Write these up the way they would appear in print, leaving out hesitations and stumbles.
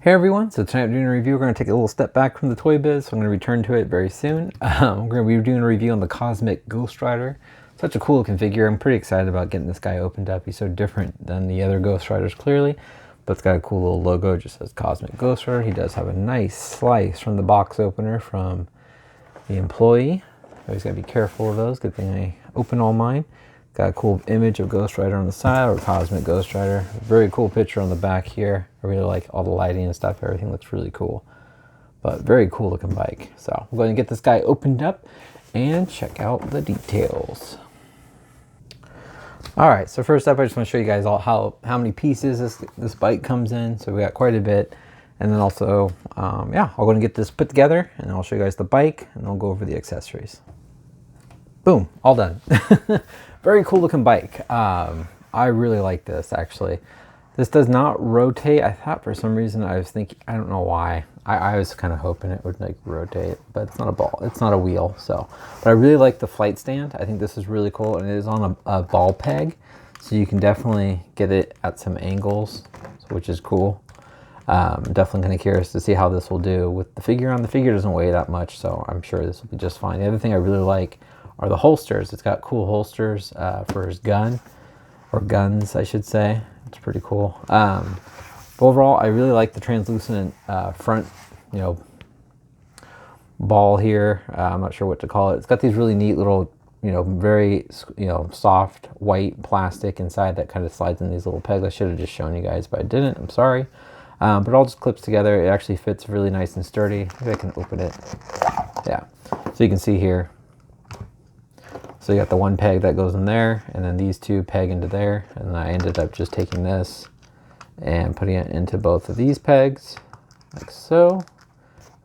Hey everyone, so tonight we're doing a review. We're going to take a little step back from the Toy Biz, so I'm going to return to it very soon. We're going to be doing a review on the Cosmic Ghost Rider. Such a cool looking figure. I'm pretty excited about getting this guy opened up. He's so different than the other Ghost Riders clearly, but it's got a cool little logo. It just says Cosmic Ghost Rider. He does have a nice slice from the box opener from the employee. Always got to be careful of those. Good thing I open all mine. Got a cool image of Ghost Rider on the side, or Cosmic Ghost Rider. Very cool picture on the back here. I really like all the lighting and stuff. Everything looks really cool. But very cool looking bike. So I'm going to get this guy opened up and check out the details. All right, so first up, I just want to show you guys all how many pieces this bike comes in. So we got quite a bit. And then also, yeah, I'm going to get this put together and I'll show you guys the bike and I'll go over the accessories. Boom, all done. Very cool looking bike. I really like this actually. This does not rotate. I thought for some reason I was thinking, I don't know why. I was kind of hoping it would like rotate, but it's not a ball. It's not a wheel. So, but I really like the flight stand. I think this is really cool, and it is on a ball peg, so you can definitely get it at some angles, which is cool. Definitely kind of curious to see how this will do with the figure on. The figure doesn't weigh that much, so I'm sure this will be just fine. The other thing I really like are the holsters. It's got cool holsters for his gun, or guns, I should say. It's pretty cool. But overall, I really like the translucent front, ball here. I'm not sure what to call it. It's got these really neat little, very, soft white plastic inside that kind of slides in these little pegs. I should have just shown you guys, but I didn't. I'm sorry. But it all just clips together. It actually fits really nice and sturdy. Maybe I can open it. Yeah. So you can see here. So you got the one peg that goes in there, and then these two peg into there, and I ended up just taking this and putting it into both of these pegs, like so.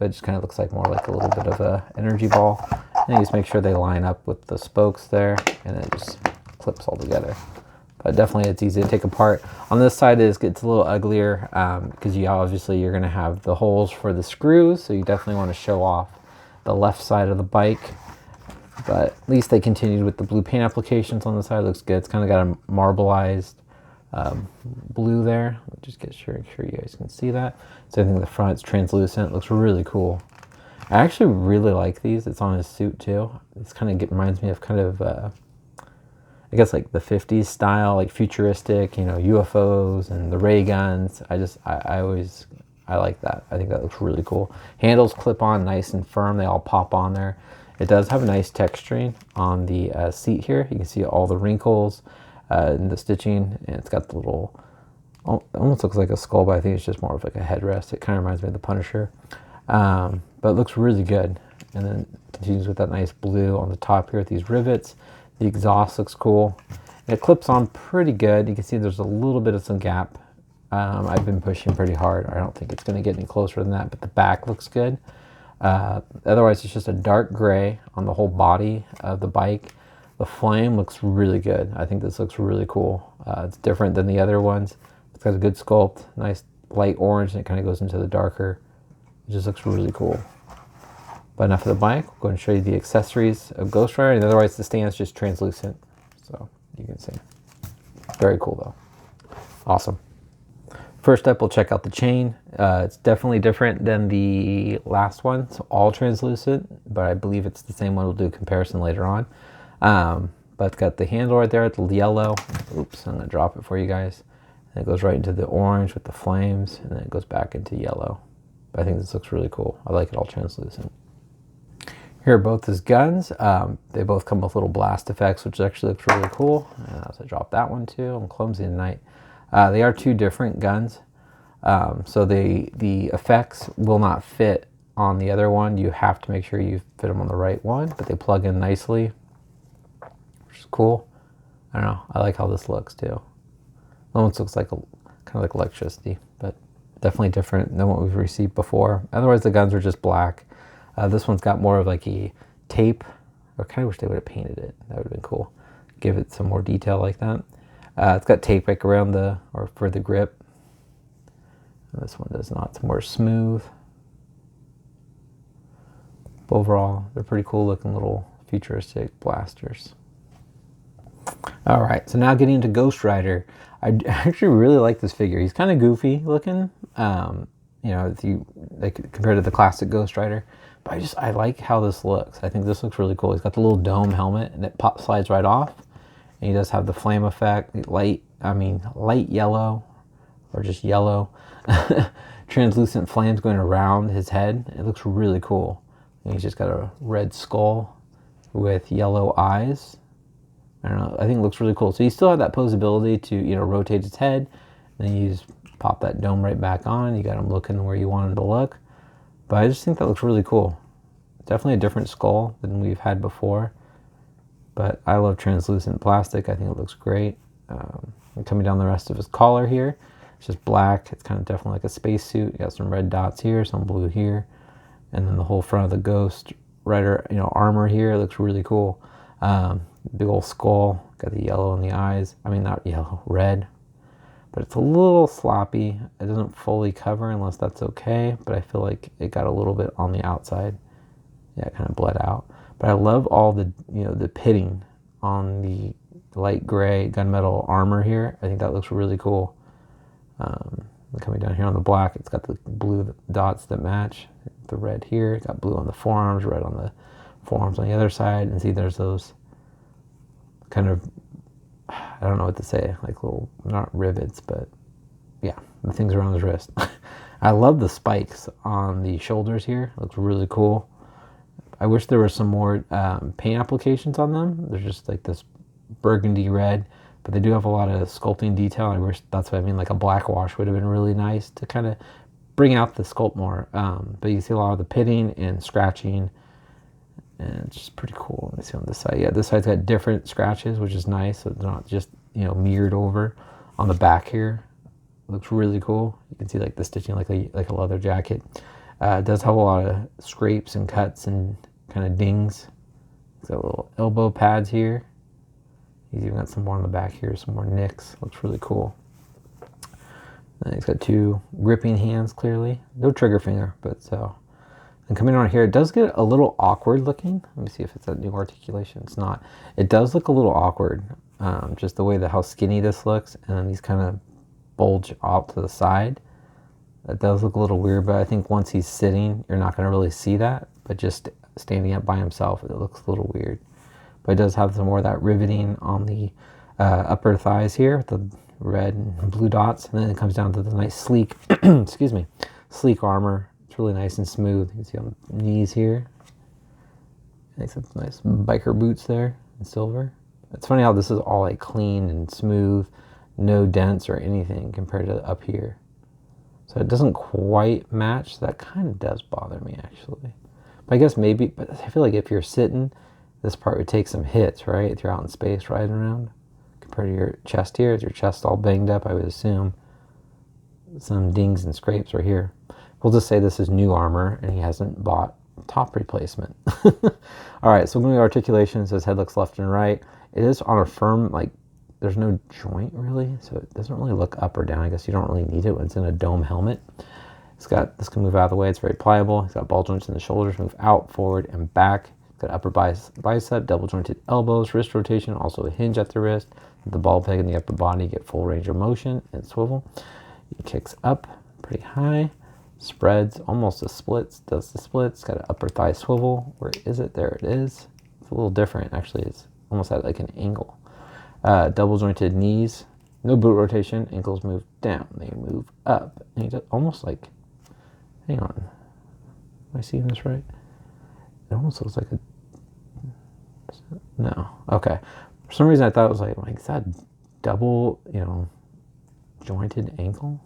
It just kind of looks like more like a little bit of a energy ball. And you just make sure they line up with the spokes there, and it just clips all together. But definitely it's easy to take apart. On this side it's a little uglier because obviously you're going to have the holes for the screws, so you definitely want to show off the left side of the bike. But at least they continued with the blue paint applications on the side. It looks good. It's kind of got a marbleized blue there. I'll just make sure you guys can see that. So I think the front is translucent. It looks really cool. I actually really like these. It's on his suit too. It's kind of reminds me of kind of I guess like the 50s style, like futuristic, UFOs and the ray guns. I like that. I think that looks really cool. Handles clip on nice and firm. They all pop on there. It does have a nice texturing on the seat here. You can see all the wrinkles in the stitching, and it's got the little, almost looks like a skull, but I think it's just more of like a headrest. It kind of reminds me of the Punisher, but it looks really good. And then it continues with that nice blue on the top here with these rivets. The exhaust looks cool. And it clips on pretty good. You can see there's a little bit of some gap. I've been pushing pretty hard. I don't think it's going to get any closer than that, but the back looks good. Otherwise it's just a dark gray on the whole body of the bike. The flame looks really good. I think this looks really cool. It's different than the other ones. It's got a good sculpt, nice light orange, and it kind of goes into the darker. It just looks really cool. But enough of the bike. We'll go and show you the accessories of Ghost Rider. And otherwise the stand's just translucent, so you can see. Very cool though. Awesome. First up, we'll check out the chain. It's definitely different than the last one. It's all translucent, but I believe it's the same one. We'll do a comparison later on. But it's got the handle right there, it's yellow. Oops, I'm gonna drop it for you guys. And it goes right into the orange with the flames, and then it goes back into yellow. But I think this looks really cool. I like it all translucent. Here are both his guns. They both come with little blast effects, which actually looks really cool. And as I drop that one too, I'm clumsy tonight. They are two different guns, so the effects will not fit on the other one. You have to make sure you fit them on the right one, but they plug in nicely, which is cool. I don't know, I like how this looks too. That one looks like kind of like electricity, but definitely different than what we've received before. Otherwise the guns are just black. This one's got more of like a tape. I kind of wish they would have painted it. That would have been cool. Give it some more detail like that. It's got tape like around for the grip. And this one does not. It's more smooth. But overall, they're pretty cool looking little futuristic blasters. All right, so now getting into Ghost Rider. I actually really like this figure. He's kind of goofy looking. you know, if you like compared to the classic Ghost Rider. But I like how this looks. I think this looks really cool. He's got the little dome helmet and it slides right off. And he does have the flame effect, light yellow, or just yellow, translucent flames going around his head. It looks really cool. And he's just got a red skull with yellow eyes. I don't know. I think it looks really cool. So you still have that posability to, you know, rotate his head. Then you just pop that dome right back on. You got him looking where you want him to look. But I just think that looks really cool. Definitely a different skull than we've had before. But I love translucent plastic. I think it looks great. Coming down the rest of his collar here. It's just black. It's kind of definitely like a spacesuit. You got some red dots here, some blue here. And then the whole front of the Ghost Rider, you know, armor here looks really cool. Big old skull. Got the yellow in the eyes. I mean, not yellow, red. But it's a little sloppy. It doesn't fully cover unless that's okay. But I feel like it got a little bit on the outside. Yeah, it kind of bled out. But I love all the, you know, the pitting on the light gray gunmetal armor here. I think that looks really cool. Coming down here on the black, it's got the blue dots that match. The red here, it's got blue on the forearms, red on the forearms on the other side. And see, there's those kind of, I don't know what to say, like little, not rivets, but yeah, the things around his wrist. I love the spikes on the shoulders here. It looks really cool. I wish there were some more paint applications on them. They're just like this burgundy red, but they do have a lot of sculpting detail. I wish, that's what I mean, like a black wash would have been really nice to kind of bring out the sculpt more. But you see a lot of the pitting and scratching, and it's just pretty cool. Let me see on this side. Yeah, this side's got different scratches, which is nice. So it's not just, you know, mirrored over. On the back here, it looks really cool. You can see like the stitching like a leather jacket. It does have a lot of scrapes and cuts and kind of dings. It's got little elbow pads here. He's even got some more on the back here, some more nicks. Looks really cool. And he's got two gripping hands, clearly. No trigger finger, but so. And coming on here, it does get a little awkward looking. Let me see if it's a new articulation. It's not. It does look a little awkward. Just the way that how skinny this looks. And then these kind of bulge off to the side. That does look a little weird, but I think once he's sitting, you're not going to really see that. But just standing up by himself, it looks a little weird. But it does have some more of that riveting on the upper thighs here, with the red and blue dots. And then it comes down to the nice sleek, excuse me, sleek armor. It's really nice and smooth. You can see on the knees here. Nice biker boots there in silver. It's funny how this is all like clean and smooth, no dents or anything compared to up here. So it doesn't quite match. That kind of does bother me, actually. But I guess maybe, but I feel like if you're sitting, this part would take some hits, right? If you're out in space riding around. Compared to your chest here, is your chest all banged up, I would assume. Some dings and scrapes right here. We'll just say this is new armor, and he hasn't bought top replacement. All right, so when we articulation, it says head looks left and right. It is on a firm, like, there's no joint really, so it doesn't really look up or down. I guess you don't really need it when it's in a dome helmet. It's got, this can move out of the way. It's very pliable. It's got ball joints in the shoulders, move out, forward, and back. It's got upper bicep, double jointed elbows, wrist rotation, also a hinge at the wrist. The ball peg in the upper body, get full range of motion and swivel. It kicks up pretty high, spreads almost a splits, does the splits. Got an upper thigh swivel. Where is it? There it is. It's a little different actually. It's almost at like an angle. Double jointed knees, no boot rotation. Ankles move down, they move up. And he does almost like, hang on, am I seeing this right? It almost looks like a, no, okay. For some reason I thought it was like is that double, you know, jointed ankle?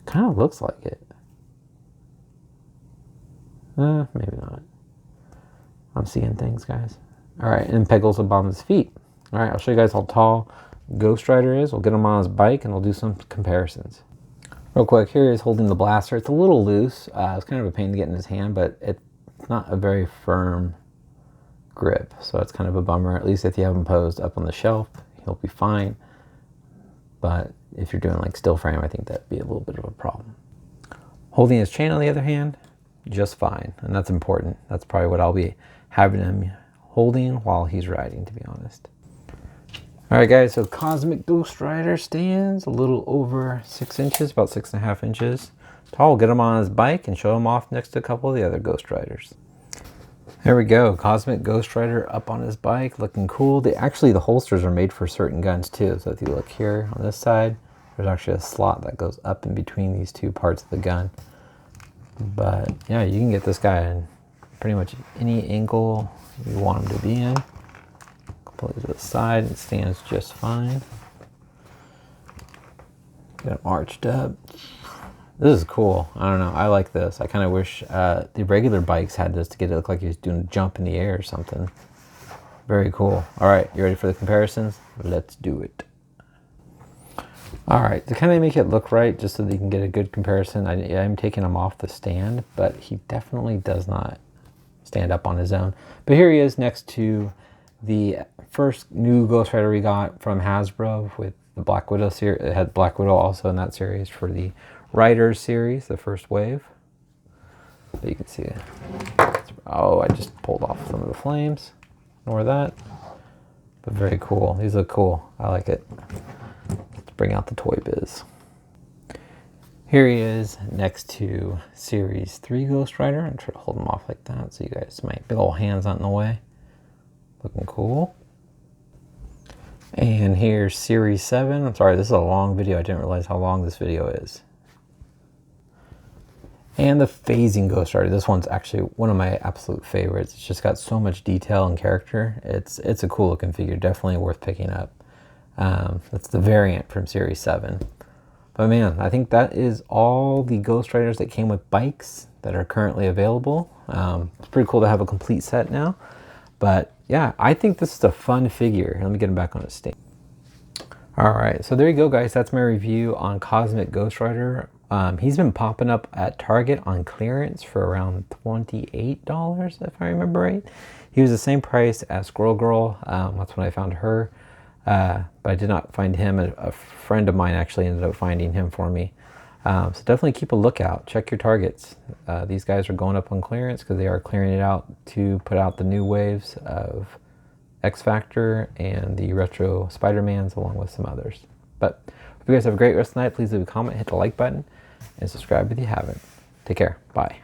Kind of looks like it. Maybe not. I'm seeing things, guys. All right, and Peggle's above his feet. All right, I'll show you guys how tall Ghost Rider is. We'll get him on his bike and we'll do some comparisons. Real quick, here he's holding the blaster. It's a little loose. It's kind of a pain to get in his hand, but it's not a very firm grip. So it's kind of a bummer. At least if you have him posed up on the shelf, he'll be fine. But if you're doing like still frame, I think that'd be a little bit of a problem. Holding his chain on the other hand, just fine. And that's important. That's probably what I'll be having him holding while he's riding, to be honest. All right, guys, so Cosmic Ghost Rider stands a little over 6 inches, about 6.5 inches tall. We'll get him on his bike and show him off next to a couple of the other Ghost Riders. There we go, Cosmic Ghost Rider up on his bike, looking cool. Actually, the holsters are made for certain guns too. So if you look here on this side, there's actually a slot that goes up in between these two parts of the gun. But yeah, you can get this guy in pretty much any angle you want him to be in. Completely to the side, it stands just fine. Get him arched up. This is cool. I don't know. I like this. I kind of wish the regular bikes had this to get it look like he was doing a jump in the air or something. Very cool. All right, you ready for the comparisons? Let's do it. All right, to kind of make it look right, just so that you can get a good comparison, I'm taking him off the stand, but he definitely does not stand up on his own. But here he is next to the first new Ghost Rider we got from Hasbro with the Black Widow series. It had Black Widow also in that series for the Riders series, the first wave. But you can see it. Oh, I just pulled off some of the flames. Ignore that. But very cool. These look cool. I like it. Let's bring out the Toy Biz. Here he is next to Series 3 Ghost Rider. I'm trying to hold him off like that so you guys, my big old hands not in the way. Looking cool. And here's Series 7. I'm sorry, this is a long video. I didn't realize how long this video is. And the Phasing Ghost Rider. This one's actually one of my absolute favorites. It's just got so much detail and character. It's a cool looking figure. Definitely worth picking up. That's the variant from Series 7. But man, I think that is all the Ghost Riders that came with bikes that are currently available. It's pretty cool to have a complete set now. But yeah, I think this is a fun figure. Let me get him back on his stand. All right, so there you go, guys. That's my review on Cosmic Ghost Rider. He's been popping up at Target on clearance for around $28, if I remember right. He was the same price as Squirrel Girl. That's when I found her. But I did not find him. A friend of mine actually ended up finding him for me. So definitely keep a lookout. Check your targets. These guys are going up on clearance because they are clearing it out to put out the new waves of X-Factor and the Retro Spider-Mans along with some others. But hope you guys have a great rest of the night. Please leave a comment, hit the like button, and subscribe if you haven't. Take care. Bye.